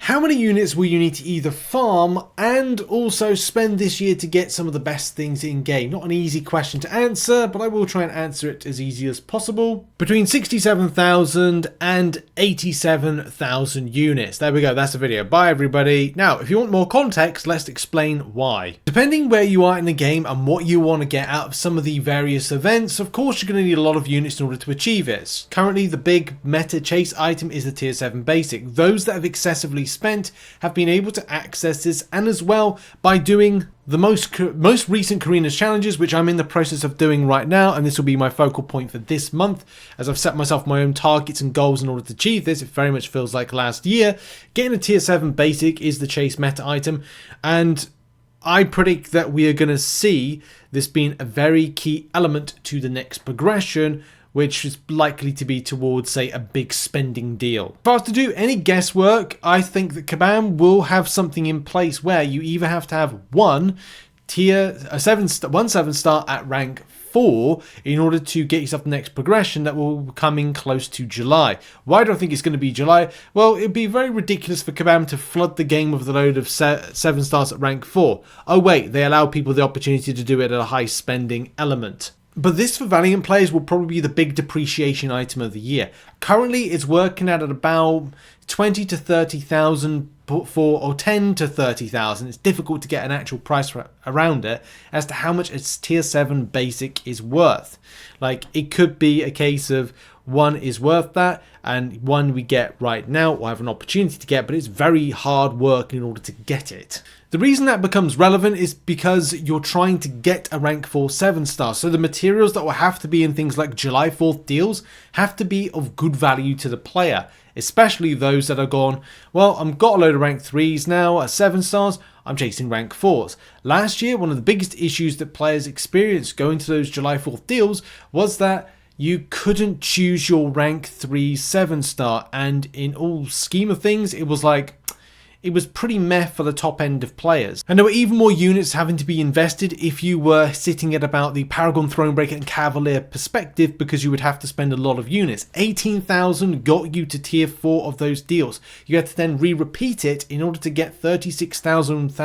How many units will you need to either farm and also spend this year to get some of the best things in game? Not an easy question to answer, but I will try and answer it as easy as possible. Between 67,000 and 87,000 units. There we go, that's the video. Bye everybody. Now, if you want more context, let's explain why. Depending where you are in the game and what you want to get out of some of the various events, of course you're going to need a lot of units in order to achieve this. Currently, the big meta chase item is the tier 7 basic. Those that have excessively spent have been able to access this, and as well by doing the most recent Karina's challenges, which I'm in the process of doing right now, and this will be my focal point for this month as I've set myself my own targets and goals in order to achieve this. It very much feels like last year. Getting a tier 7 basic is the chase meta item, and I predict that we are going to see this being a very key element to the next progression, which is likely to be towards, say, a big spending deal. If I was to do any guesswork, I think that Kabam will have something in place where you either have to have one 7-star at rank 4 in order to get yourself the next progression that will come in close to July. Why do I think it's going to be July? Well, it'd be very ridiculous for Kabam to flood the game with a load of 7 stars at rank 4. Oh wait, they allow people the opportunity to do it at a high spending element. But this for Valiant players will probably be the big depreciation item of the year. Currently it's working at about 20 to 30,000 for, or 10 to 30,000. It's difficult to get an actual price around it as to how much its tier 7 basic is worth. Like, it could be a case of one is worth that, and one we get right now or have an opportunity to get, but it's very hard work in order to get it. The reason that becomes relevant is because you're trying to get a rank 4 7-star, so the materials that will have to be in things like July 4th deals have to be of good value to the player, especially those that are gone, well, I've got a load of rank 3s now at 7 stars, I'm chasing rank 4s. Last year, one of the biggest issues that players experienced going to those July 4th deals was that you couldn't choose your rank 3 7-star, and in all scheme of things, it was pretty meh for the top end of players. And there were even more units having to be invested if you were sitting at about the Paragon, Thronebreaker and Cavalier perspective, because you would have to spend a lot of units. 18,000 got you to tier 4 of those deals. You had to then re-repeat it in order to get 36,000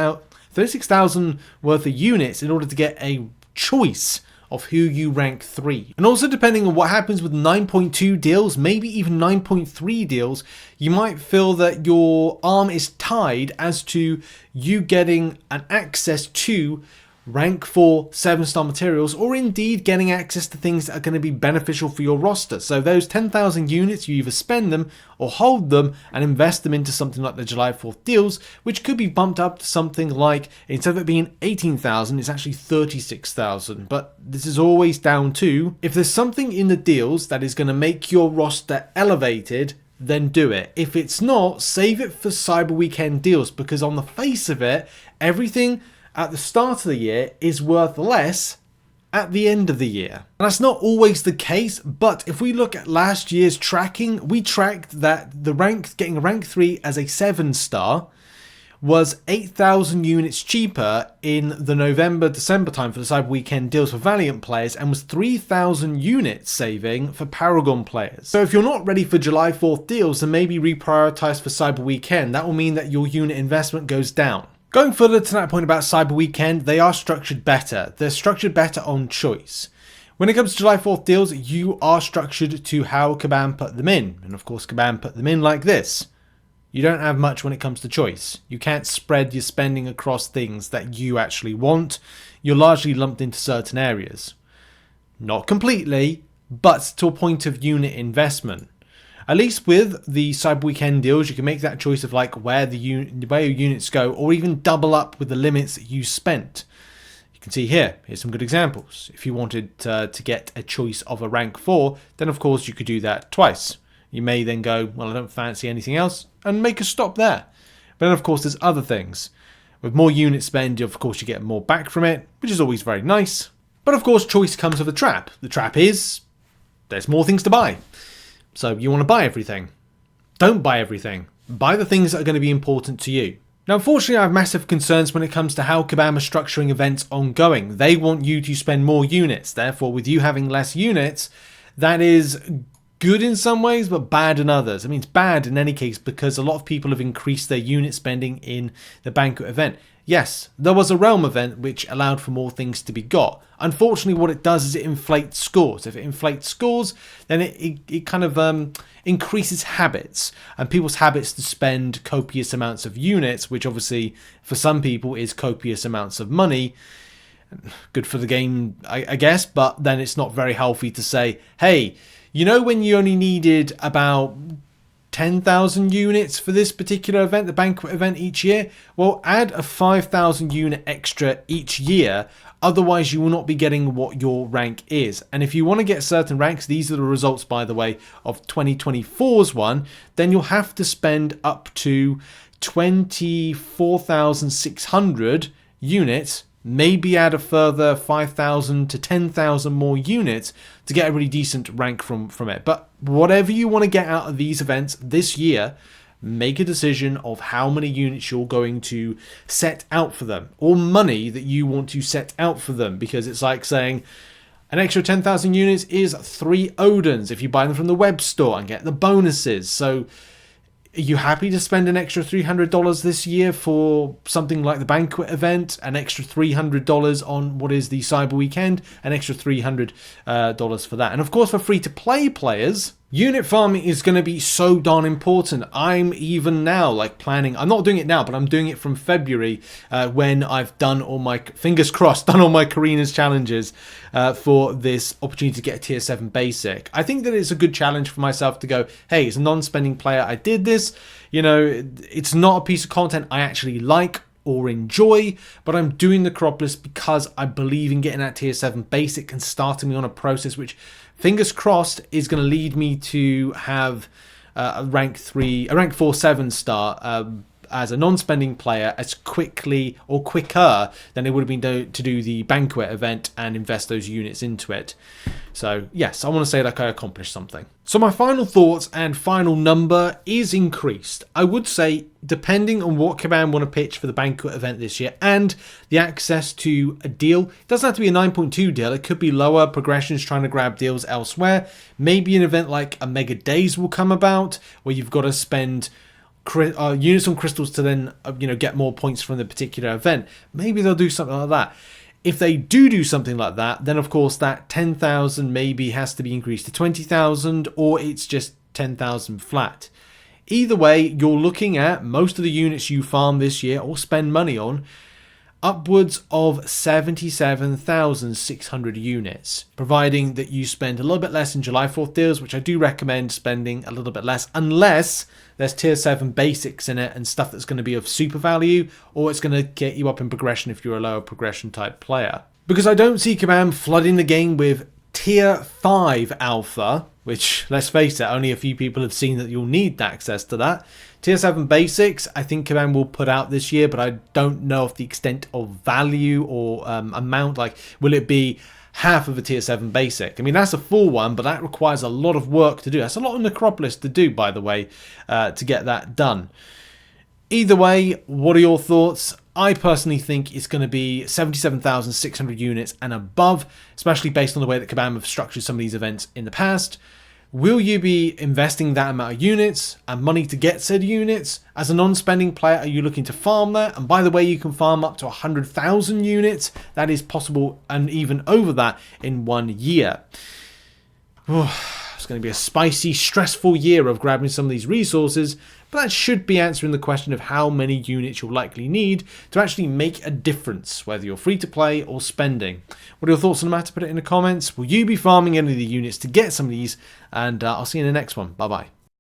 worth of units in order to get a choice of who you rank 3. And also, depending on what happens with 9.2 deals, maybe even 9.3 deals, you might feel that your arm is tied as to you getting an access to rank 4 7-star materials, or indeed getting access to things that are going to be beneficial for your roster. So those 10,000 units, you either spend them or hold them and invest them into something like the July 4th deals, which could be bumped up to something like, instead of it being 18,000, it's actually 36,000. But this is always down to, if there's something in the deals that is going to make your roster elevated, then do it. If it's not, save it for Cyber Weekend deals, because on the face of it, everything at the start of the year is worth less at the end of the year. And that's not always the case, but if we look at last year's tracking, we tracked that the getting a rank 3 as a 7-star was 8,000 units cheaper in the November-December time for the Cyber Weekend deals for Valiant players, and was 3,000 units saving for Paragon players. So if you're not ready for July 4th deals, then maybe reprioritize for Cyber Weekend. That will mean that your unit investment goes down. Going further to that point about Cyber Weekend, they are structured better. They're structured better on choice. When it comes to July 4th deals, you are structured to how Kabam put them in. And of course, Kabam put them in like this. You don't have much when it comes to choice. You can't spread your spending across things that you actually want. You're largely lumped into certain areas. Not completely, but to a point of unit investment. At least with the Cyber Weekend deals, you can make that choice of like where your units go, or even double up with the limits that you spent. You can see here's some good examples. If you wanted to get a choice of a rank 4, then of course you could do that twice. You may then go, well, I don't fancy anything else, and make a stop there. But then of course there's other things. With more unit spend, of course you get more back from it, which is always very nice. But of course choice comes with a trap. The trap is, there's more things to buy. So you want to buy everything. Don't buy everything. Buy the things that are going to be important to you. Now, unfortunately, I have massive concerns when it comes to how Kabam are structuring events ongoing. They want you to spend more units. Therefore, with you having less units, that is good in some ways, but bad in others. I mean, it's bad in any case because a lot of people have increased their unit spending in the banquet event. Yes, there was a realm event which allowed for more things to be got. Unfortunately, what it does is it inflates scores. If it inflates scores, then it kind of increases habits, and people's habits to spend copious amounts of units, which obviously for some people is copious amounts of money. Good for the game, I guess, but then it's not very healthy to say, hey, you know when you only needed about 10,000 units for this particular event, the banquet event each year? Well, add a 5,000 unit extra each year. Otherwise, you will not be getting what your rank is. And if you want to get certain ranks, these are the results, by the way, of 2024's one, then you'll have to spend up to 24,600 units, maybe add a further 5,000 to 10,000 more units to get a really decent rank from it. But whatever you want to get out of these events this year, make a decision of how many units you're going to set out for them, or money that you want to set out for them, because it's like saying an extra 10,000 units is 3 Odins if you buy them from the web store and get the bonuses. So are you happy to spend an extra $300 this year for something like the banquet event, an extra $300 on what is the Cyber Weekend, an extra $300 for that? And of course, for free-to-play players, unit farming is going to be so darn important. I'm even now planning, I'm not doing it now, but I'm doing it from February when I've done all my, fingers crossed, done all my Karina's challenges for this opportunity to get a tier 7 basic. I think that it's a good challenge for myself to go, hey, as a non-spending player, I did this. You know, it's not a piece of content I actually like or enjoy, but I'm doing the Acropolis because I believe in getting that tier 7 basic and starting me on a process which, fingers crossed, is going to lead me to have a rank 4 7 star as a non-spending player as quickly or quicker than it would have been to do the banquet event and invest those units into it. So yes, I want to say that I accomplished something. So my final thoughts and final number is increased. I would say, depending on what command want to pitch for the banquet event this year and the access to a deal, it doesn't have to be a 9.2 deal. It could be lower progressions trying to grab deals elsewhere. Maybe an event like a Mega Days will come about where you've got to spend units on crystals to then get more points from the particular event. Maybe they'll do something like that. If they do something like that, then of course that 10,000 maybe has to be increased to 20,000, or it's just 10,000 flat. Either way, you're looking at most of the units you farm this year or spend money on upwards of 77,600 units, providing that you spend a little bit less in July 4th deals, which I do recommend spending a little bit less, unless there's tier 7 basics in it and stuff that's going to be of super value, or it's going to get you up in progression if you're a lower progression type player. Because I don't see Kabam flooding the game with tier 5 alpha, which, let's face it, only a few people have seen that you'll need access to that. Tier 7 basics, I think Kabam will put out this year, but I don't know if the extent of value or amount, will it be half of a tier 7 basic? I mean, that's a full one, but that requires a lot of work to do. That's a lot on the Acropolis to do, by the way, to get that done. Either way, what are your thoughts? I personally think it's going to be 77,600 units and above, especially based on the way that Kabam have structured some of these events in the past. Will you be investing that amount of units and money to get said units? As a non-spending player, are you looking to farm that? And by the way, you can farm up to 100,000 units. That is possible, and even over that in 1 year. It's going to be a spicy, stressful year of grabbing some of these resources, but that should be answering the question of how many units you'll likely need to actually make a difference, whether you're free to play or spending. What are your thoughts on the matter? Put it in the comments. Will you be farming any of the units to get some of these? And I'll see you in the next one. Bye bye.